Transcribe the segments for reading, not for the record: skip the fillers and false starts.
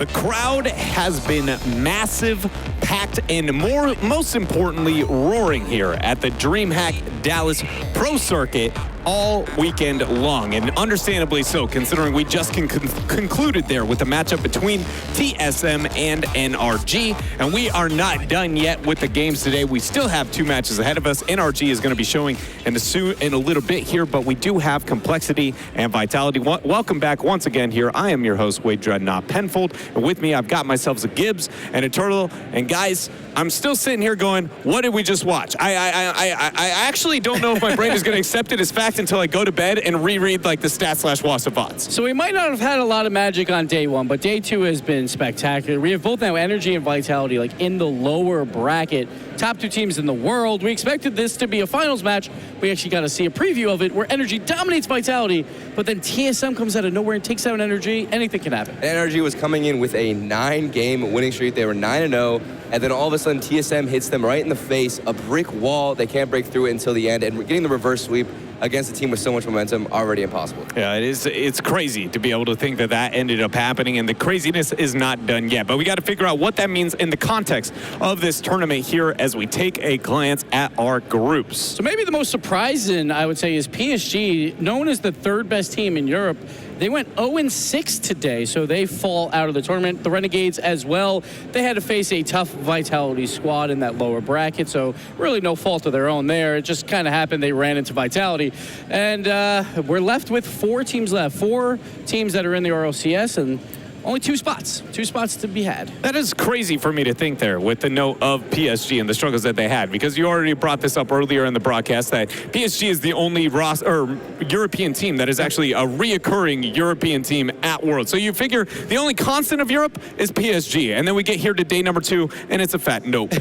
The crowd has been massive, packed, and most importantly, roaring here at the DreamHack Dallas Pro Circuit all weekend long, and understandably so, considering we just concluded there with the matchup between TSM and NRG, and we are not done yet with the games today. We still have 2 matches ahead of us. NRG is going to be showing in a little bit here, but we do have compLexity and Vitality. Welcome back once again here. I am your host, Wade Dreadnought Penfold, and with me, I've got myself a Gibbs and a Turtle, and guys, I'm still sitting here going, what did we just watch? I actually don't know if my brain is going to accept it as fact until I go to bed and reread like the stats/WASA. So we might not have had a lot of magic on day 1, but day 2 has been spectacular. We have both now Energy and Vitality like in the lower bracket. Top 2 teams in the world. We expected this to be a finals match. We actually got to see a preview of it where Energy dominates Vitality, but then TSM comes out of nowhere and takes out Energy. Anything can happen. Energy was coming in with a 9-game winning streak. They were 9-0, and then all of a sudden TSM hits them right in the face, a brick wall. They can't break through it until the end, and getting the reverse sweep against a team with so much momentum, already impossible. Yeah, it is. It's crazy to be able to think that that ended up happening, and the craziness is not done yet. But we got to figure out what that means in the context of this tournament here as we take a glance at our groups. So maybe the most surprising, I would say, is PSG, known as the 3rd best team in Europe. They went 0-6 today, so they fall out of the tournament. The Renegades as well, they had to face a tough Vitality squad in that lower bracket, so really no fault of their own there. It just kind of happened. They ran into Vitality. And we're left with 4 teams left. 4 teams that are in the RLCS, and only 2 spots to be had. That is crazy for me to think there with the note of PSG and the struggles that they had, because you already brought this up earlier in the broadcast that PSG is the only European team that is actually a reoccurring European team at Worlds. So you figure the only constant of Europe is PSG, and then we get here to day number 2, and it's a fat nope.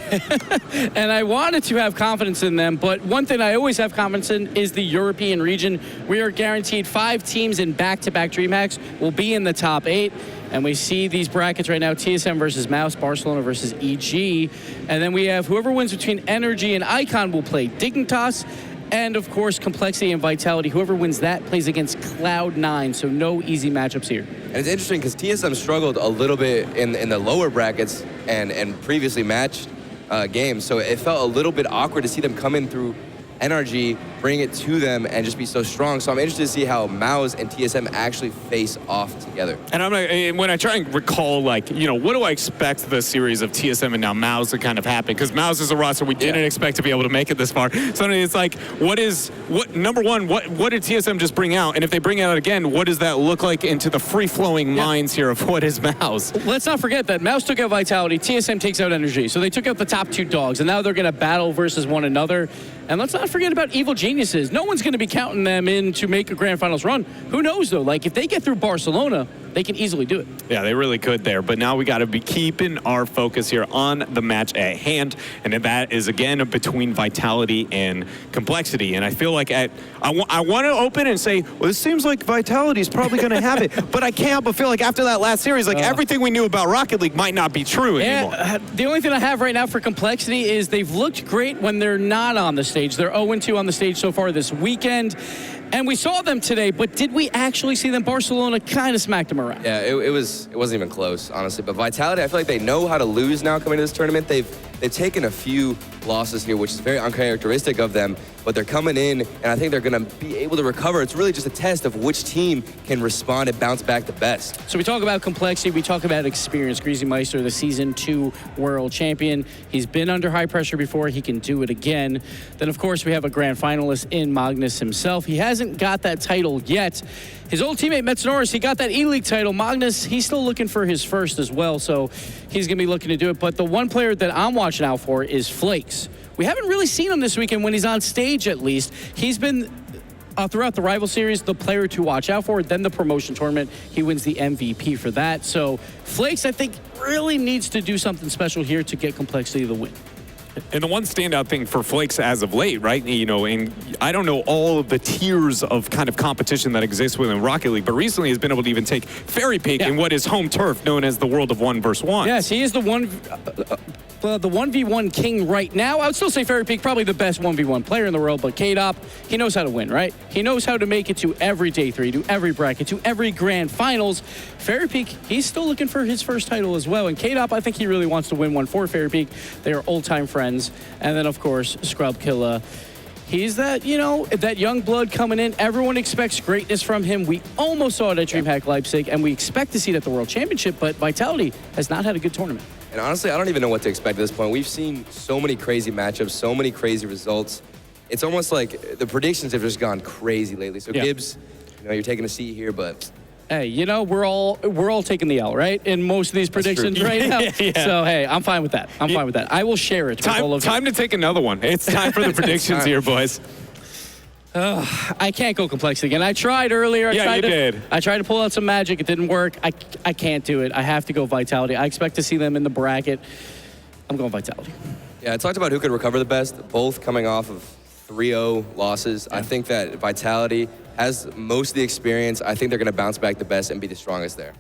And I wanted to have confidence in them, but one thing I always have confidence in is the European region. We are guaranteed 5 teams in back-to-back DreamHacks will be in the top 8. And we see these brackets right now, TSM versus Mouse, Barcelona versus EG. And then we have whoever wins between Energy and Icon will play Dignitas. And, of course, compLexity and Vitality. Whoever wins that plays against Cloud9, so no easy matchups here. And it's interesting because TSM struggled a little bit in the lower brackets and previously matched games. So it felt a little bit awkward to see them come in through NRG, bring it to them, and just be so strong. So I'm interested to see how Maus and TSM actually face off together. And I'm like, when I try and recall, like, you know, what do I expect the series of TSM and now Maus to kind of happen? Because Maus is a roster we didn't expect to be able to make it this far. So it's like, number one, what did TSM just bring out? And if they bring it out again, what does that look like into the free-flowing minds here of what is Maus? Let's not forget that Maus took out Vitality, TSM takes out Energy. So they took out the top 2 dogs, and now they're going to battle versus one another. And let's not forget about Evil Geniuses. No one's going to be counting them in to make a Grand Finals run. Who knows, though? Like, if they get through Barcelona, they can easily do it. Yeah, they really could there. But now we got to be keeping our focus here on the match at hand. And that is, again, between Vitality and compLexity. And I feel like I want to open and say, well, this seems like Vitality is probably going to have it. But I can't help but feel like after that last series, like everything we knew about Rocket League might not be true anymore. The only thing I have right now for compLexity is they've looked great when they're not on the stage. They're 0-2 on the stage so far this weekend. And we saw them today, but did we actually see them? Barcelona kind of smacked them around. Yeah, it wasn't even close, honestly. But Vitality, I feel like they know how to lose now coming to this tournament. They've taken a few losses here, which is very uncharacteristic of them, but they're coming in, and I think they're going to be able to recover. It's really just a test of which team can respond and bounce back the best. So we talk about compLexity, we talk about experience. Greasy Meister, the Season 2 world champion. He's been under high pressure before. He can do it again. Then, of course, we have a grand finalist in Magnus himself. He hasn't got that title yet. His old teammate, Metsonoris, he got that E-League title. Magnus, he's still looking for his first as well, so he's going to be looking to do it. But the one player that I'm watching out for is Flakes. We haven't really seen him this weekend when he's on stage, at least. He's been, throughout the Rival Series, the player to watch out for. Then the promotion tournament, he wins the MVP for that. So Flakes, I think, really needs to do something special here to get compLexity the win. And the one standout thing for Flakes as of late, right? You know, and I don't know all of the tiers of kind of competition that exists within Rocket League, but recently has been able to even take Fairy Peak in what is home turf known as the World of 1 vs. 1. Yes, he is the one. the 1v1 king right now. I would still say Fairy Peak, probably the best 1v1 player in the world, but K-Dop, he knows how to win, right? He knows how to make it to every day 3, to every bracket, to every grand finals. Fairy Peak, he's still looking for his first title as well. And K-Dop, I think he really wants to win one for Fairy Peak. They are old-time friends. And then, of course, Scrub Killa. He's that, you know, that young blood coming in. Everyone expects greatness from him. We almost saw it at DreamHack Leipzig, and we expect to see it at the World Championship, but Vitality has not had a good tournament. And honestly, I don't even know what to expect at this point. We've seen so many crazy matchups, so many crazy results. It's almost like the predictions have just gone crazy lately. So Gibbs, you know, you're taking a seat here, but hey, you know, we're all taking the L, right? In most of these predictions right now. So, hey, I'm fine with that. I'm fine with that. I will share it with all of you. Time to take another one. It's time for the predictions here, boys. I can't go complexity again. I tried earlier. I tried to pull out some magic. It didn't work. I can't do it. I have to go Vitality. I expect to see them in the bracket. I'm going Vitality. Yeah, I talked about who could recover the best, both coming off of 3-0 losses. I think that Vitality has most of the experience. I think they're going to bounce back the best and be the strongest there.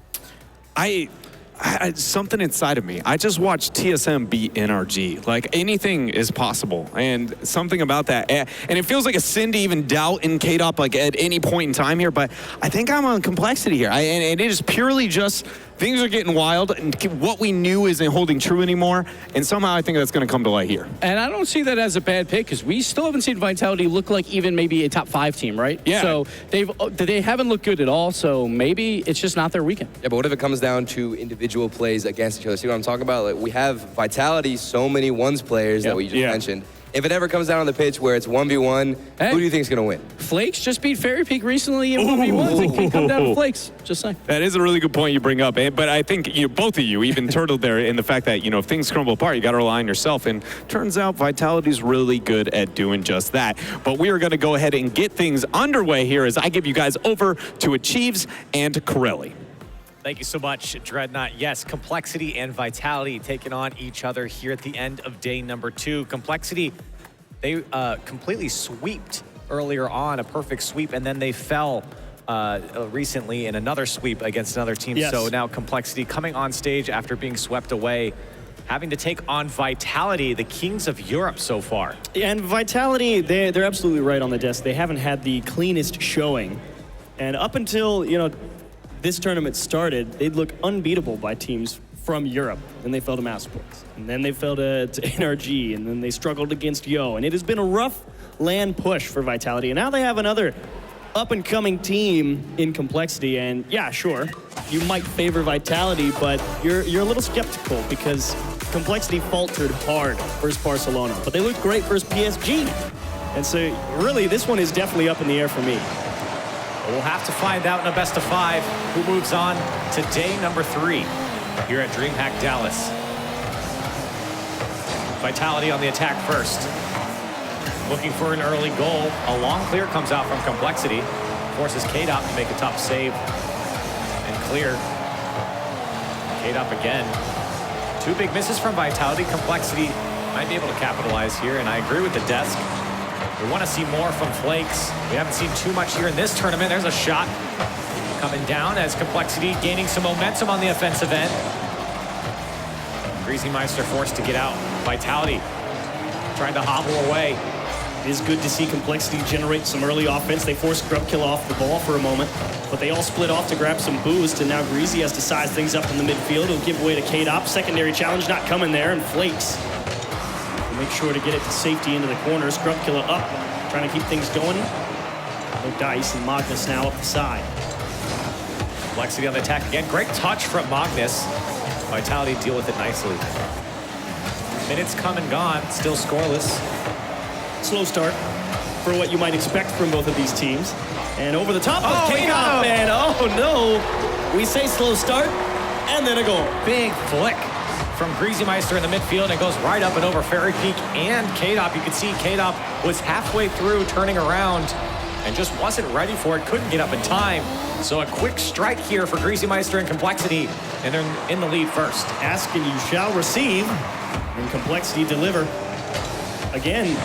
Something inside of me. I just watched TSM beat NRG. Like, anything is possible. And something about that. And it feels like a sin to even doubt in K-Dop, like, at any point in time here. But I think I'm on complexity here. And it is purely just things are getting wild, and what we knew isn't holding true anymore. And somehow I think that's going to come to light here. And I don't see that as a bad pick, because we still haven't seen Vitality look like even maybe a top 5 team, right? Yeah. So they haven't looked good at all. So maybe it's just not their weekend. Yeah, but what if it comes down to individual plays against each other? See what I'm talking about? Like, we have Vitality, so many ones players that we just mentioned. If it ever comes down on the pitch where it's 1v1, who do you think is going to win? Flakes just beat Fairy Peak recently in 1v1s. It can come down to Flakes. Just saying. That is a really good point you bring up. But I think both of you even turtled there in the fact that, if things crumble apart, you got to rely on yourself. And turns out Vitality's really good at doing just that. But we are going to go ahead and get things underway here as I give you guys over to Achieves and Corelli. Thank you so much, Dreadnought. Yes, complexity and Vitality taking on each other here at the end of day number 2. Complexity, they completely sweeped earlier on, a perfect sweep, and then they fell recently in another sweep against another team. Yes. So now complexity coming on stage after being swept away, having to take on Vitality, the kings of Europe so far. And Vitality, they're absolutely right on the desk. They haven't had the cleanest showing. And up until, this tournament started, they'd look unbeatable by teams from Europe. Then they fell to Massports. And then they fell to NRG. And then they struggled against Yo. And it has been a rough land push for Vitality. And now they have another up-and-coming team in complexity. And yeah, sure, you might favor Vitality, but you're a little skeptical because complexity faltered hard versus Barcelona. But they looked great versus PSG. And so really, this one is definitely up in the air for me. We'll have to find out in a best of 5 who moves on to day number 3 here at DreamHack Dallas. Vitality on the attack first. Looking for an early goal. A long clear comes out from complexity. Forces K-Dop to make a tough save and clear. K-Dop again. 2 big misses from Vitality. Complexity might be able to capitalize here, and I agree with the desk. We want to see more from Flakes. We haven't seen too much here in this tournament. There's a shot coming down as complexity gaining some momentum on the offensive end. Greasy Meister forced to get out. Vitality trying to hobble away. It is good to see complexity generate some early offense. They forced Grubkill off the ball for a moment, but they all split off to grab some boost, and now Greasy has to size things up in the midfield. He'll give away to K-Dop. Secondary challenge not coming there, and Flakes make sure to get it to safety into the corners. Grubkiller up, trying to keep things going. No dice, and Magnus now up the side. Complexity on the attack again. Great touch from Magnus. Vitality deal with it nicely. Minutes come and gone, still scoreless. Slow start for what you might expect from both of these teams. And over the top of K-Dop, and oh no! We say slow start, and then a goal. Big flick from Greasy Meister in the midfield, and goes right up and over Fairy Peak and K-Dop. You can see K-Dop was halfway through turning around and just wasn't ready for it, couldn't get up in time. So a quick strike here for Greasy Meister and Complexity, and they're in the lead first. Ask and you shall receive, and Complexity deliver. Again,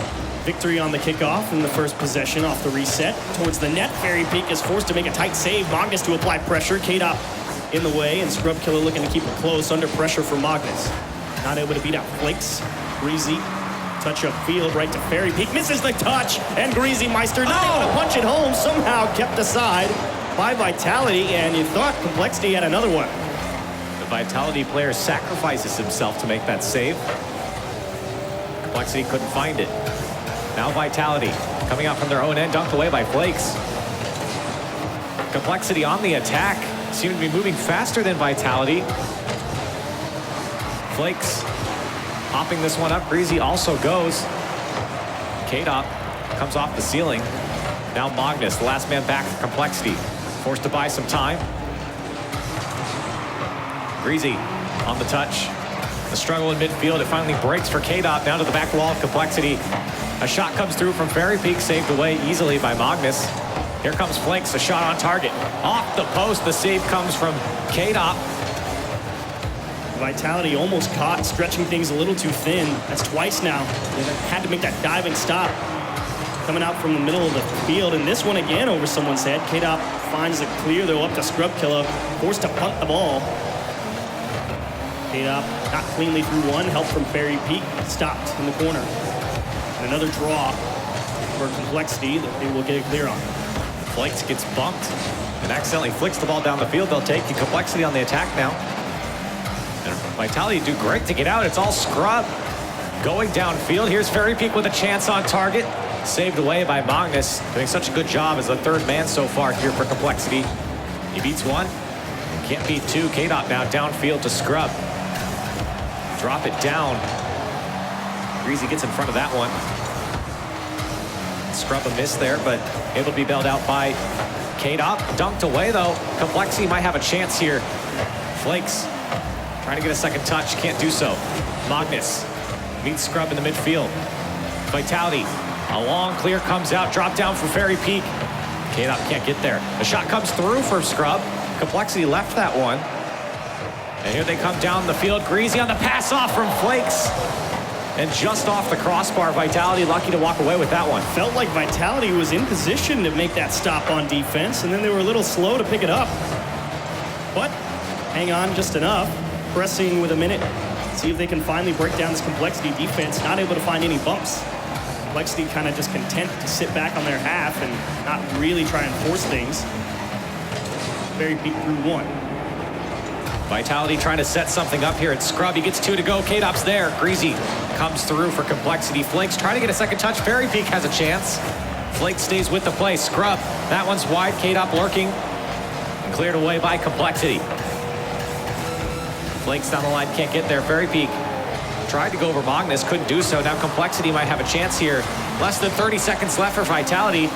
victory on the kickoff in the first possession off the reset. Towards the net, Fairy Peak is forced to make a tight save. Magnus to apply pressure. K-Dop in the way, and Scrub Killer looking to keep it close under pressure for Magnus. not able to beat out Flakes. Greasy, touch up field right to Fairy Peak, misses the touch, and Greasy Meister not able to punch it home, somehow kept aside by Vitality, and you thought compLexity had another one. The Vitality player sacrifices himself to make that save. compLexity couldn't find it. Now Vitality coming out from their own end, dunked away by Flakes. compLexity on the attack, seem to be moving faster than Vitality. Flakes popping this one up. Greasy also goes. KDOP comes off the ceiling. Now Magnus, the last man back for compLexity, forced to buy some time. Greasy on the touch. The struggle in midfield, it finally breaks for KDOP down to the back wall of compLexity. A shot comes through from Fairy Peak, saved away easily by Magnus. Here comes Flakes, a shot on target. Off the post, the save comes from KDOP. Vitality almost caught, stretching things a little too thin. That's twice now. They had to make that diving stop. Coming out from the middle of the field, and this one again over someone's head. KDOP finds the clear, though, up to Scrub Killer, forced to punt the ball. KDOP got cleanly through one, help from Fairy Peak, stopped in the corner. And another draw for compLexity that they will get it clear on. Flakes gets bumped and accidentally flicks the ball down the field. They'll take compLexity on the attack now. And Vitality do great to get out. It's all Scrub going downfield. Here's Fairy Peak with a chance on target. Saved away by Magnus, doing such a good job as the third man so far here for compLexity. He beats one, can't beat two. KDOP now downfield to Scrub. Drop it down. Greasy gets in front of that one. Scrub a miss there, but able to be bailed out by KDOP. Dunked away though. compLexity might have a chance here. Flakes trying to get a second touch, can't do so. Magnus meets Scrub in the midfield. Vitality, a long clear comes out, drop down for Fairy Peak. KDOP can't get there. The shot comes through for Scrub. compLexity left that one. And here they come down the field. Greasy on the pass off from Flakes. And just off the crossbar, Vitality lucky to walk away with that one. Felt like Vitality was in position to make that stop on defense, and then they were a little slow to pick it up. But hang on just enough. Pressing with a minute. See if they can finally break down this compLexity defense. Not able to find any bumps. compLexity kind of just content to sit back on their half and not really try and force things. Fairy Peak through one. Vitality trying to set something up here at Scrub. He gets two to go. KDOP's there. Greasy comes through for compLexity. Flakes trying to get a second touch. Fairy Peak has a chance. Flakes stays with the play. Scrub, that one's wide. KDOP lurking. And cleared away by compLexity. Flakes down the line, can't get there. Fairy Peak tried to go over Magnus, couldn't do so. Now compLexity might have a chance here. Less than 30 seconds left for Vitality.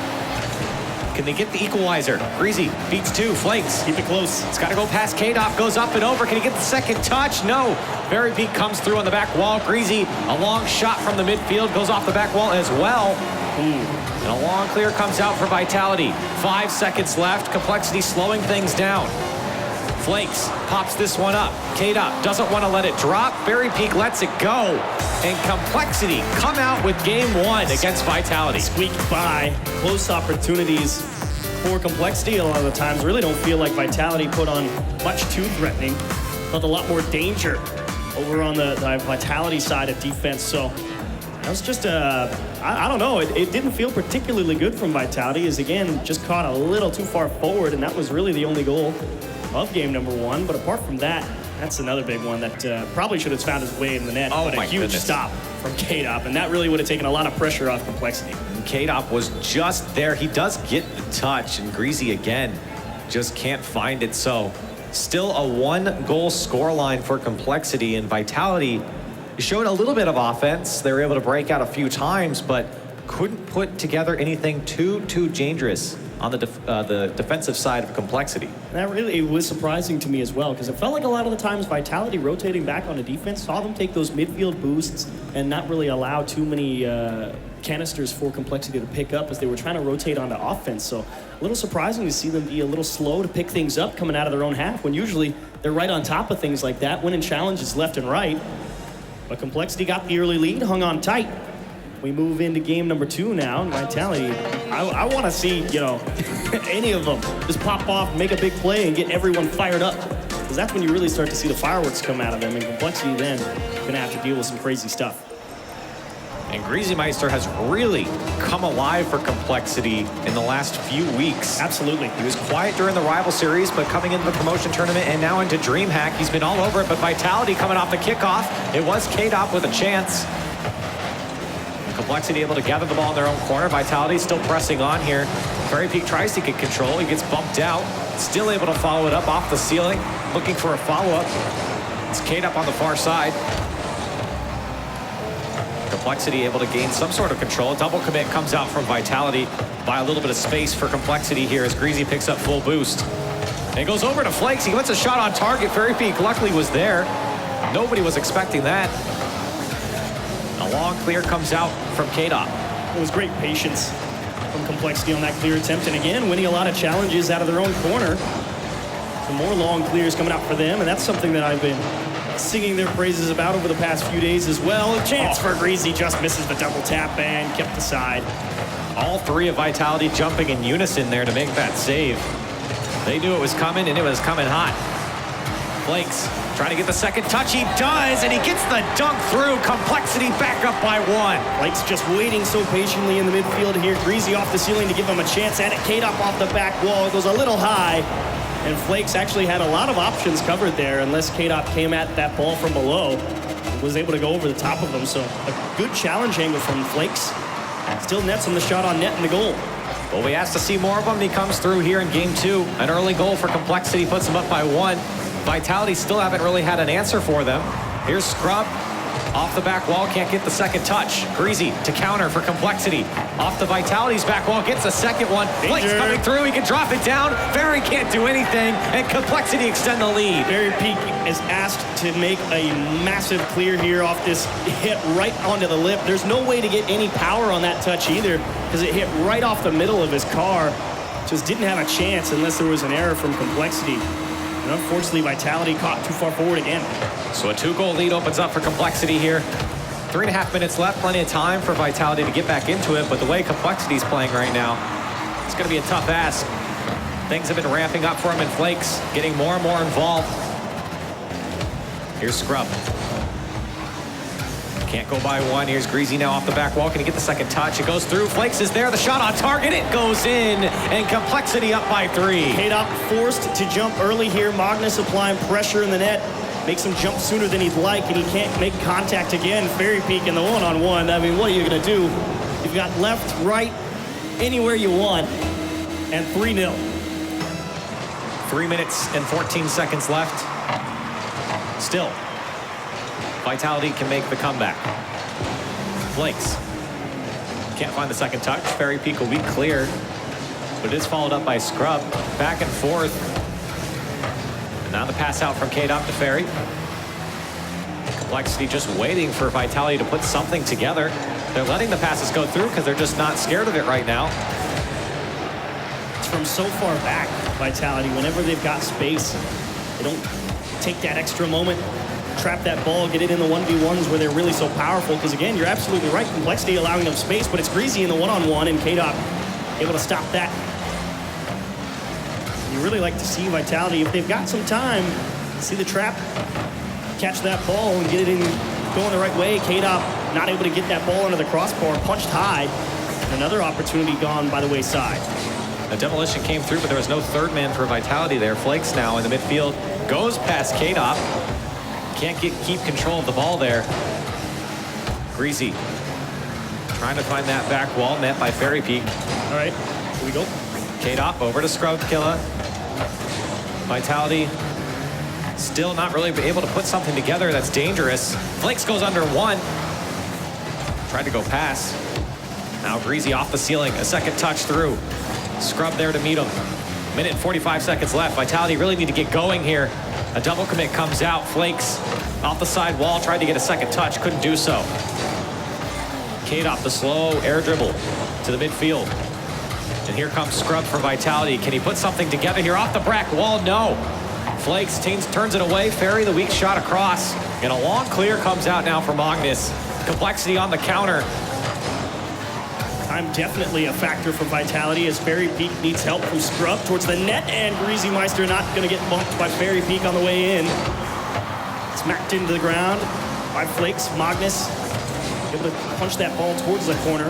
Can they get the equalizer? Greasy beats two. Flakes. Keep it close. It's got to go past KDOP. Goes up and over. Can he get the second touch? No. Fairy Peak comes through on the back wall. Greasy, a long shot from the midfield. Goes off the back wall as well. And a long clear comes out for Vitality. 5 seconds left. compLexity slowing things down. Flakes pops this one up. KDOP doesn't want to let it drop. Fairy Peak lets it go. And compLexity come out with game one against Vitality. Squeaked by. Close opportunities for compLexity a lot of the times. Really don't feel like Vitality put on much too threatening. Felt a lot more danger over on the Vitality side of defense. So that was just I don't know. It didn't feel particularly good from Vitality, as again, just caught a little too far forward, and that was really the only goal of game number one. But apart from that, that's another big one that probably should have found his way in the net. Oh, but a huge stop from KDOP, and that really would have taken a lot of pressure off compLexity. KDOP was just there. He does get the touch, and Greasy again just can't find it. So still a one-goal scoreline for compLexity, and Vitality showed a little bit of offense. They were able to break out a few times, but couldn't put together anything too dangerous on the defensive side of compLexity. That really, it was surprising to me as well, because it felt like a lot of the times Vitality rotating back onto defense, saw them take those midfield boosts and not really allow too many canisters for compLexity to pick up as they were trying to rotate onto offense. So a little surprising to see them be a little slow to pick things up coming out of their own half, when usually they're right on top of things like that, winning challenges left and right. But compLexity got the early lead, hung on tight. We move into game number two now, and Vitality, I want to see, any of them just pop off, make a big play, and get everyone fired up. because that's when you really start to see the fireworks come out of them, and compLexity then going to have to deal with some crazy stuff. And Greasy Meister has really come alive for compLexity in the last few weeks. Absolutely. He was quiet during the rival series, but coming into the promotion tournament and now into DreamHack, he's been all over it. But Vitality coming off the kickoff. It was KDOP with a chance. And compLexity able to gather the ball in their own corner. Vitality still pressing on here. Fairy Peak tries to get control. He gets bumped out. Still able to follow it up off the ceiling. Looking for a follow-up. It's KDOP on the far side. compLexity able to gain some sort of control. Double commit comes out from Vitality. By a little bit of space for compLexity here as Greasy picks up full boost. And it goes over to Flakes. He gets a shot on target. Fairy Peak luckily was there. Nobody was expecting that. A long clear comes out from KDOP. It was great patience from compLexity on that clear attempt. And again, winning a lot of challenges out of their own corner. Some more long clears coming out for them. And that's something that I've been singing their praises about over the past few days as well. A chance for Greasy, just misses the double tap and kept aside. All three of Vitality jumping in unison there to make that save. They knew it was coming, and it was coming hot. Flakes trying to get the second touch. He does, and he gets the dunk through. compLexity back up by one. Flakes just waiting so patiently in the midfield here. Greasy off the ceiling to give him a chance at it. KDOP off the back wall. It goes a little high. And Flakes actually had a lot of options covered there unless KDOP came at that ball from below. Was able to go over the top of them. So a good challenge angle from Flakes. Still nets him the shot on net and the goal. Well, we asked to see more of him. He comes through here in game two. An early goal for compLexity puts him up by one. Vitality still haven't really had an answer for them. Here's Scrub. Off the back wall, can't get the second touch. Greasy to counter for compLexity. Off the Vitality's back wall, gets the second one. Flakes coming through, he can drop it down. Fairy can't do anything, and compLexity extend the lead. Fairy Peak is asked to make a massive clear here off this hit right onto the lip. There's no way to get any power on that touch either, because it hit right off the middle of his car. Just didn't have a chance unless there was an error from compLexity. And unfortunately, Vitality caught too far forward again. So a 2-goal lead opens up for compLexity here. 3.5 minutes left, plenty of time for Vitality to get back into it, but the way compLexity's playing right now, it's gonna be a tough ask. Things have been ramping up for him, and Flakes getting more and more involved. Here's Scrub. Can't go by one. Here's Greasy now off the back wall. Can he get the second touch? It goes through. Flakes is there. The shot on target. It goes in. And compLexity up by three. KDOP forced to jump early here. Magnus applying pressure in the net. Makes him jump sooner than he'd like, and he can't make contact again. Fairy Peak in the one-on-one. I mean, what are you going to do? You've got left, right, anywhere you want. And 3-0. 3 minutes and 14 seconds left. Still, Vitality can make the comeback. Flakes can't find the second touch. Fairy Peak will be clear, but it is followed up by Scrub. Back and forth. And now the pass out from KDOP to Fairy. compLexity just waiting for Vitality to put something together. They're letting the passes go through because they're just not scared of it right now. It's from so far back, Vitality. Whenever they've got space, they don't take that extra moment, trap that ball, get it in the 1v1s where they're really so powerful. Because again, you're absolutely right, compLexity allowing them space, but it's Greasy in the one-on-one, and KDOP able to stop that. You really like to see Vitality, if they've got some time, see the trap, catch that ball and get it in, going the right way. KDOP not able to get that ball under the crossbar, punched high. Another opportunity gone by the wayside. The demolition came through, but there was no third man for Vitality there. Flakes now in the midfield, goes past KDOP. Can't keep control of the ball there. Greasy trying to find that back wall, net by Fairy Peak. All right, here we go. KDOP over to Scrubkilla. Vitality still not really able to put something together that's dangerous. Flakes goes under one. Tried to go pass. Now Greasy off the ceiling, a second touch through. Scrub there to meet him. Minute and 45 seconds left. Vitality really need to get going here. A double commit comes out. Flakes off the side wall, tried to get a second touch, couldn't do so. KDOP the slow air dribble to the midfield. And here comes Scrub for Vitality. Can he put something together here off the back wall? No. Flakes turns it away. Fairy the weak shot across. And a long clear comes out now for Magnus. compLexity on the counter. Time definitely a factor for Vitality as Fairy Peak needs help from Scrub towards the net, and Greasy Meister not going to get bumped by Fairy Peak on the way in. Smacked into the ground by Flakes. Magnus able to punch that ball towards the corner.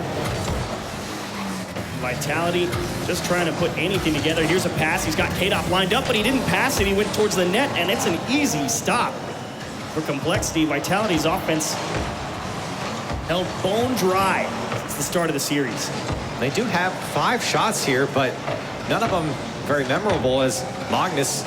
Vitality just trying to put anything together. Here's a pass. He's got Kadop lined up, but he didn't pass it. He went towards the net, and it's an easy stop for compLexity. Vitality's offense held bone dry since the start of the series. They do have 5 shots here, but none of them very memorable, as Magnus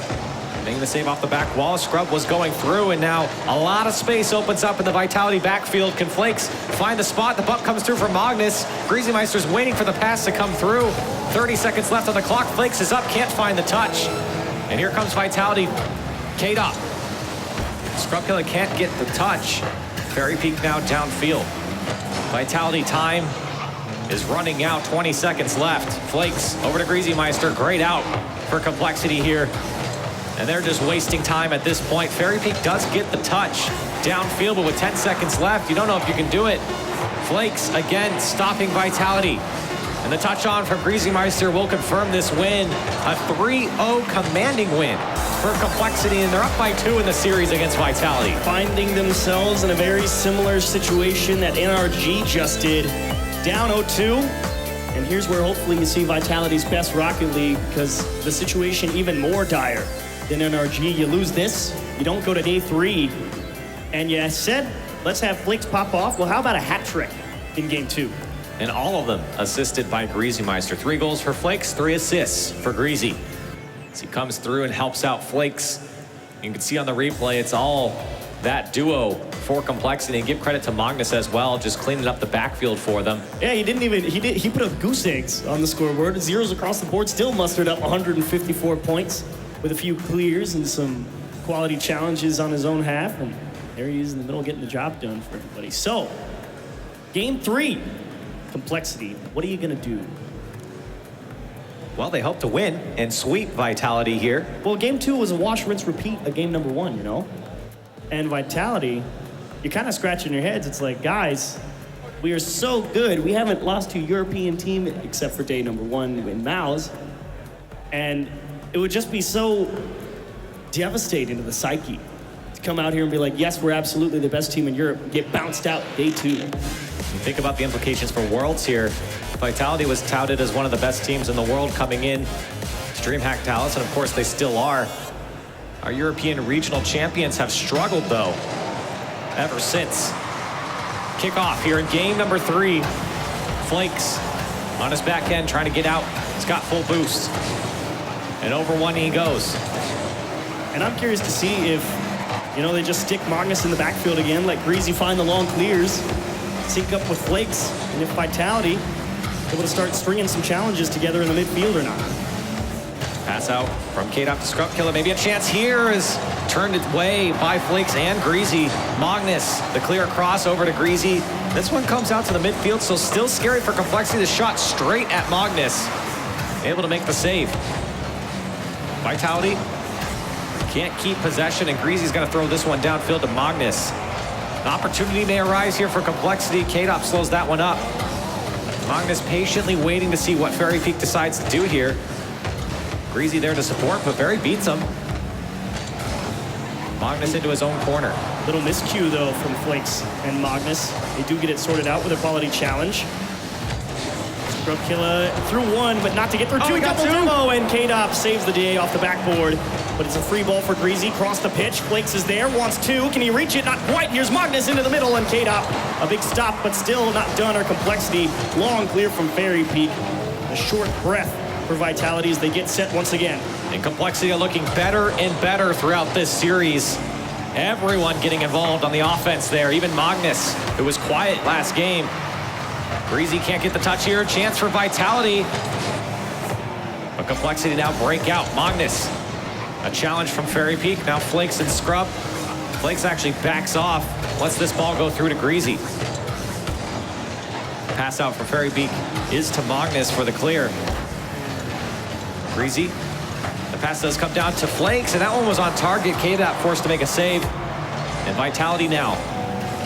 making the save off the back wall. Scrub was going through, and now a lot of space opens up in the Vitality backfield. Can Flakes find the spot? The bump comes through from Magnus. Greasy Meister's waiting for the pass to come through. 30 seconds left on the clock. Flakes is up, can't find the touch. And here comes Vitality. Kadop. Scrub Killer can't get the touch. Fairy Peak now downfield. Vitality time is running out. 20 seconds left. Flakes over to Greasy Meister. Great out for compLexity here. And they're just wasting time at this point. Fairy Peak does get the touch downfield, but with 10 seconds left, you don't know if you can do it. Flakes again stopping Vitality. And the touch on from Greasy Meister will confirm this win. A 3-0 commanding win for compLexity, and they're up by 2 in the series against Vitality. Finding themselves in a very similar situation that NRG just did. Down 0-2. And here's where hopefully you see Vitality's best Rocket League, because the situation even more dire than NRG. You lose this, you don't go to day 3. And you said, let's have Flakes pop off. Well, how about a hat trick in game 2? And all of them assisted by Greasy Meister. 3 goals for Flakes, 3 assists for Greasy. As he comes through and helps out Flakes. You can see on the replay, it's all that duo for compLexity. And give credit to Magnus as well, just cleaning up the backfield for them. Yeah, he put up goose eggs on the scoreboard. Zeros across the board, still mustered up 154 points with a few clears and some quality challenges on his own half. And there he is in the middle getting the job done for everybody. So, game 3, compLexity, what are you gonna do? Well, they hope to win and sweep Vitality here. Well, game 2 was a wash, rinse, repeat of game number 1, you know? And Vitality, you're kind of scratching your heads. It's like, guys, we are so good. We haven't lost to a European team except for day number 1 in Maus. And it would just be so devastating to the psyche to come out here and be like, yes, we're absolutely the best team in Europe, get bounced out day 2. You think about the implications for Worlds here. Vitality was touted as one of the best teams in the world coming in to DreamHack Dallas, and of course they still are. Our European regional champions have struggled, though, ever since. Kickoff here in game number 3. Flakes on his back end trying to get out. He's got full boost. And over 1 he goes. And I'm curious to see if, they just stick Magnus in the backfield again, let Greasy find the long clears, sync up with Flakes, and if Vitality able to start stringing some challenges together in the midfield or not. Pass out from Kadop to Scrub Killer. Maybe a chance here is turned away by Flakes and Greasy. Magnus, the clear across over to Greasy. This one comes out to the midfield, so still scary for compLexity. The shot straight at Magnus. Able to make the save. Vitality can't keep possession, and Greasy's going to throw this one downfield to Magnus. An opportunity may arise here for compLexity. Kadop slows that one up. Magnus patiently waiting to see what Fairy Peak decides to do here. Greasy there to support, but Fairy beats him. Magnus into his own corner. Little miscue, though, from Flakes and Magnus. They do get it sorted out with a quality challenge. Scrub Killer through 1, but not to get through 2. He got 2. Demo, and Kadop saves the day off the backboard. But it's a free ball for Greasy. Cross the pitch. Flakes is there, wants 2. Can he reach it? Not quite. Here's Magnus into the middle, and Kadop. A big stop, but still not done. Or compLexity. Long clear from Fairy Peak. A short breath for Vitality as they get set once again. And compLexity are looking better and better throughout this series. Everyone getting involved on the offense there. Even Magnus, who was quiet last game. Greasy can't get the touch here. Chance for Vitality. But compLexity now break out. Magnus, a challenge from Fairy Peak. Now Flakes and Scrub. Flakes actually backs off. Lets this ball go through to Greasy. Pass out from Fairy Peak is to Magnus for the clear. Greasy. The pass does come down to Flakes, and that one was on target. Kadop forced to make a save. And Vitality now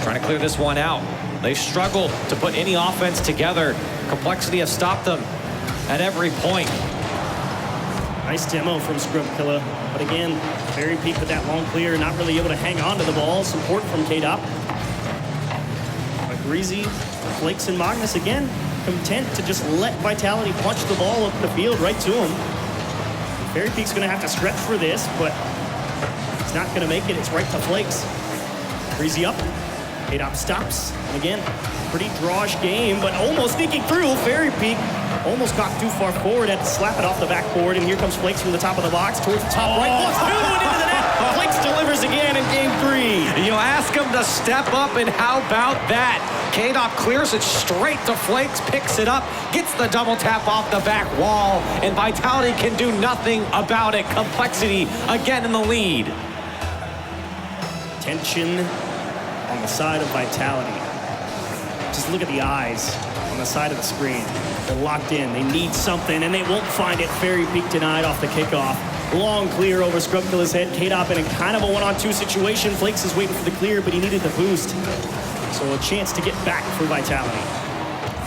trying to clear this one out. They struggle to put any offense together. compLexity has stopped them at every point. Nice demo from scrubkilla, but again, Fairy Peak with that long clear, not really able to hang on to the ball. Support from KDOP. But Greasy, Flakes, and Magnus again, content to just let Vitality punch the ball up the field right to him. Fairy Peak's gonna have to stretch for this, but he's not gonna make it. It's right to Flakes. Greasy up, KDOP stops, and again, pretty drawish game, but almost sneaking through. Fairy Peak almost got too far forward, had to slap it off the backboard, and here comes Flakes from the top of the box towards the top right. Walks through and into the net. Flakes delivers again in game 3. You ask him to step up, and how about that? KDOP clears it straight to Flakes, picks it up, gets the double tap off the back wall, and Vitality can do nothing about it. compLexity again in the lead. Tension on the side of Vitality. Just look at the eyes on the side of the screen. They're locked in. They need something, and they won't find it. Fairy Peak denied off the kickoff. Long clear over scrubkilla's head. KDOP in a kind of a one-on-two situation. Flakes is waiting for the clear, but he needed the boost. So a chance to get back for Vitality.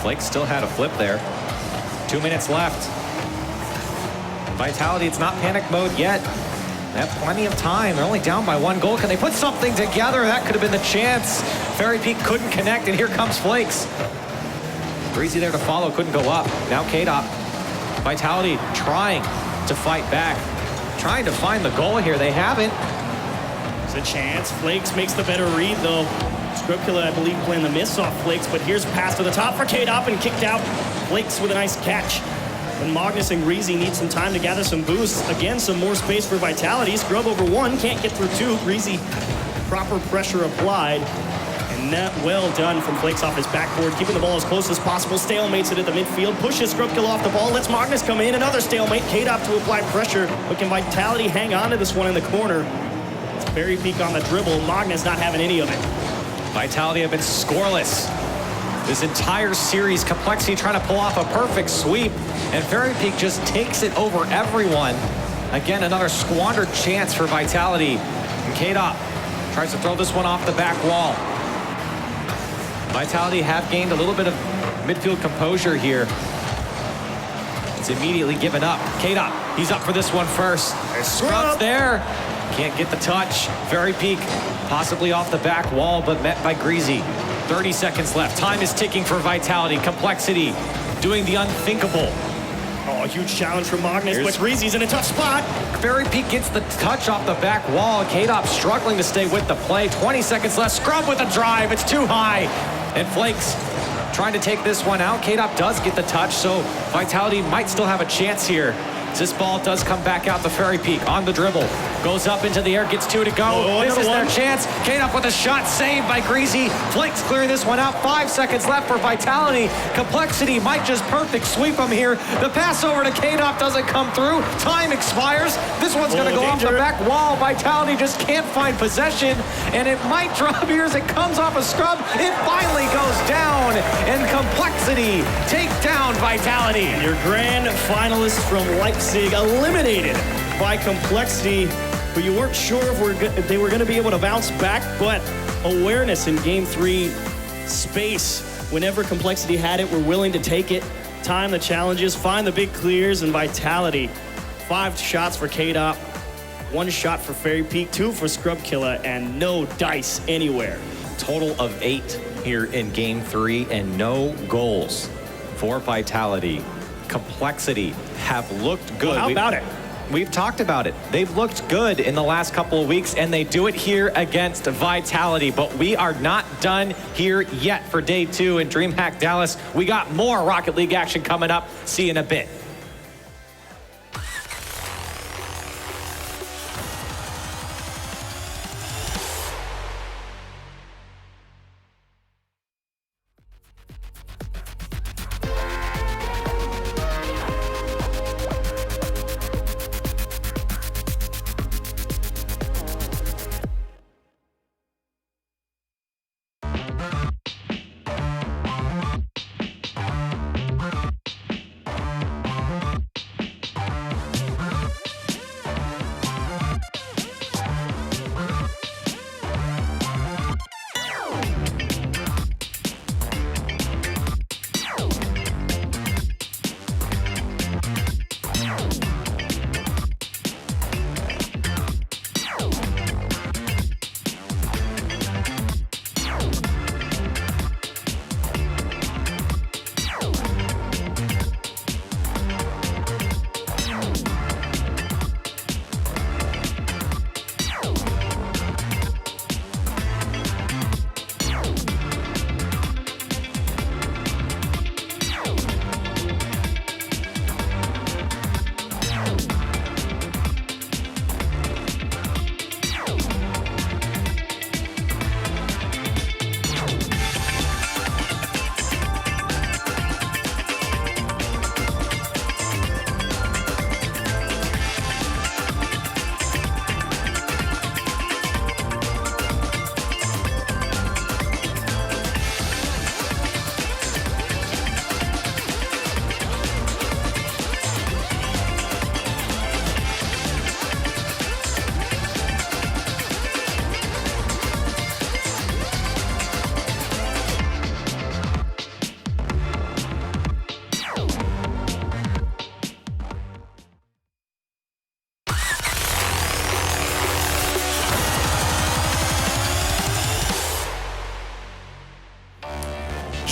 Flakes still had a flip there. 2 minutes left. Vitality, it's not panic mode yet. They have plenty of time. They're only down by 1 goal. Can they put something together? That could have been the chance. Fairy Peak couldn't connect, and here comes Flakes. Breezy there to follow, couldn't go up. Now KDOP. Vitality trying to fight back. Trying to find the goal here. They haven't. There's a chance. Flakes makes the better read, though. scrubkilla, I believe, playing the miss off Flakes, but here's a pass to the top for KDOP and kicked out. Flakes with a nice catch. And Magnus and Greasy need some time to gather some boosts. Again, some more space for Vitality. Scrub over 1, can't get through 2. Greasy, proper pressure applied. And that well done from Flakes off his backboard, keeping the ball as close as possible. Stalemates it at the midfield, pushes scrubkilla off the ball, lets Magnus come in. Another stalemate, KDOP to apply pressure, but can Vitality hang on to this one in the corner? It's Fairy Peak on the dribble, Magnus not having any of it. Vitality have been scoreless this entire series. compLexity trying to pull off a perfect sweep, and Fairy Peak just takes it over everyone. Again, another squandered chance for Vitality. And KDOP tries to throw this one off the back wall. Vitality have gained a little bit of midfield composure here. It's immediately given up. KDOP, he's up for this one first. Scrub's there. Can't get the touch. Fairy Peak possibly off the back wall, but met by Greasy. 30 seconds left. Time is ticking for Vitality. compLexity doing the unthinkable. Oh, a huge challenge from Magnus, but Greasy's in a tough spot. Fairy Peak gets the touch off the back wall. KDOP struggling to stay with the play. 20 seconds left. Scrub with a drive. It's too high. And Flakes trying to take this one out. KDOP does get the touch, so Vitality might still have a chance here. This ball does come back out to Fairy Peak on the dribble. Goes up into the air, gets 2 to go. This is their chance. KDOP with a shot saved by Greasy. Flakes clearing this one out. 5 seconds left for Vitality. compLexity might just perfect sweep them here. The pass over to KDOP doesn't come through. Time expires. This one's going to go off the back wall. Vitality just can't find possession, and it might drop here as it comes off a scrub. It finally goes down, and compLexity take down Vitality. Your grand finalists from Leipzig eliminated by compLexity, but you weren't sure if they were going to be able to bounce back, but awareness in Game 3, space. Whenever compLexity had it, were willing to take it, time the challenges, find the big clears, and Vitality. 5 shots for KDOP, 1 shot for Fairy Peak, 2 for scrubkilla, and no dice anywhere. Total of 8 here in Game 3, and no goals for Vitality. compLexity have looked good. Well, how about it? We've talked about it. They've looked good in the last couple of weeks, and they do it here against Vitality. But we are not done here yet for Day 2 in DreamHack Dallas. We got more Rocket League action coming up. See you in a bit.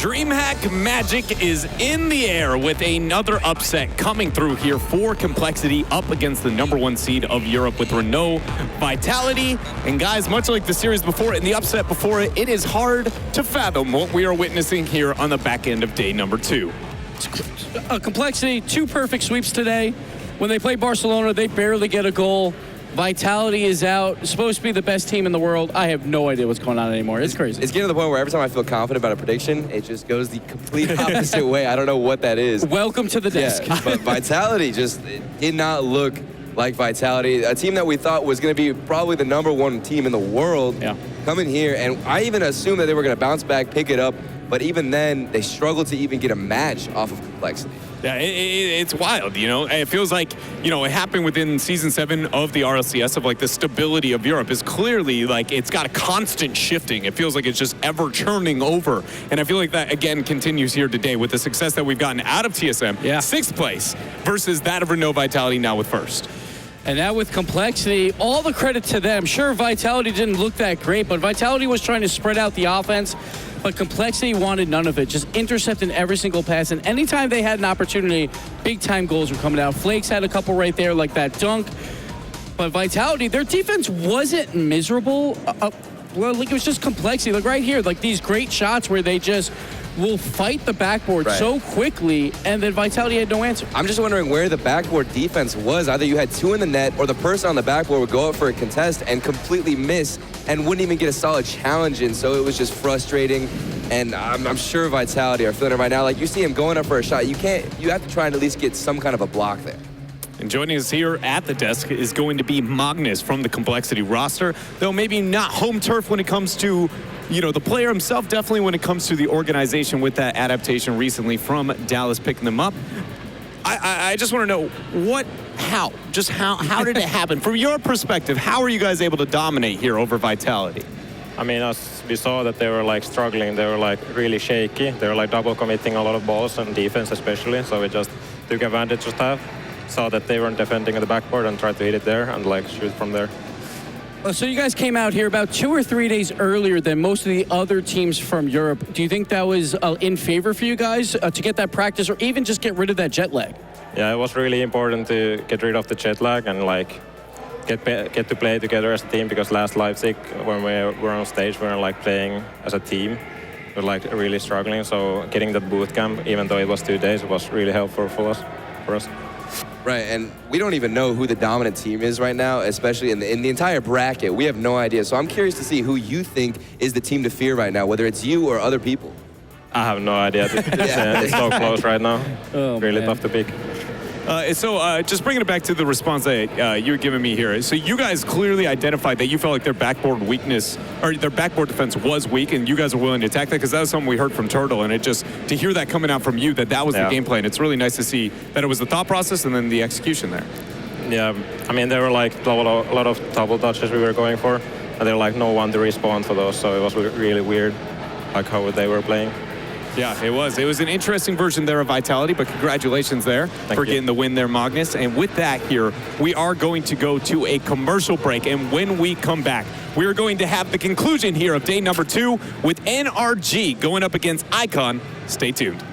DreamHack magic is in the air with another upset coming through here for compLexity up against the #1 seed of Europe with Renault Vitality. And guys, much like the series before it and the upset before it, it is hard to fathom what we are witnessing here on the back end of day number 2. compLexity, 2 perfect sweeps today. When they play Barcelona, they barely get a goal. Vitality is out. Supposed to be the best team in the world. I have no idea what's going on anymore. It's crazy. It's getting to the point where every time I feel confident about a prediction, it just goes the complete opposite way. I don't know what that is. Welcome to the desk. Yeah, but Vitality just did not look like Vitality. A team that we thought was going to be probably the #1 team in the world coming here. And I even assumed that they were going to bounce back, pick it up. But even then, they struggled to even get a match off of compLexity. Yeah, it's wild, you know? It feels like, you know, it happened within Season 7 of the RLCS of, like, the stability of Europe is clearly, like, it's got a constant shifting. It feels like it's just ever churning over. And I feel like that, again, continues here today with the success that we've gotten out of TSM, 6th place, versus that of Renault Vitality now with 1st. And now with compLexity, all the credit to them. Sure, Vitality didn't look that great, but Vitality was trying to spread out the offense. But compLexity wanted none of it, just intercepting every single pass. And anytime they had an opportunity, big-time goals were coming out. Flakes had a couple right there, like that dunk. But Vitality, their defense wasn't miserable. Well, like, it was just compLexity. Like right here, like these great shots where they just will fight the backboard so quickly, and then Vitality had no answer. I'm just wondering where the backboard defense was. Either you had 2 in the net, or the person on the backboard would go up for a contest and completely miss and wouldn't even get a solid challenge in. So it was just frustrating. And I'm sure Vitality are feeling it right now. Like, you see him going up for a shot. You have to try and at least get some kind of a block there. And joining us here at the desk is going to be Magnus from the compLexity roster, though maybe not home turf when it comes to, you know, the player himself, definitely when it comes to the organization with that adaptation recently from Dallas picking them up. I just want to know how did it happen? From your perspective, how are you guys able to dominate here over Vitality? I mean, as we saw that they were like struggling, they were like really shaky. They were like double committing a lot of balls on defense especially. So we just took advantage of that. Saw that they weren't defending at the backboard and tried to hit it there and like shoot from there. So you guys came out here about 2 or 3 days earlier than most of the other teams from Europe. Do you think that was in favor for you guys to get that practice or even just get rid of that jet lag? Yeah, it was really important to get rid of the jet lag and like get to play together as a team, because last Leipzig when we were on stage we were like playing as a team. We were like really struggling, so getting that boot camp, even though it was 2 days, was really helpful for us. Right, and we don't even know who the dominant team is right now, especially in the entire bracket. We have no idea. So I'm curious to see who you think is the team to fear right now, whether it's you or other people. I have no idea. It's so close right now. Really tough to pick. Just bringing it back to the response that you were giving me here. So you guys clearly identified that you felt like their backboard weakness, or their backboard defense was weak, and you guys were willing to attack that, because that was something we heard from Turtle, and it just, to hear that coming out from you, that was the game plan. It's really nice to see that it was the thought process and then the execution there. Yeah, I mean, there were like a lot of double touches we were going for, and there were like no one to respond for those, so it was really weird, like how they were playing. Yeah, it was. It was an interesting version there of Vitality, but congratulations there for getting the win there, Magnus. And with that here, we are going to go to a commercial break. And when we come back, we are going to have the conclusion here of day number 2 with NRG going up against Icon. Stay tuned.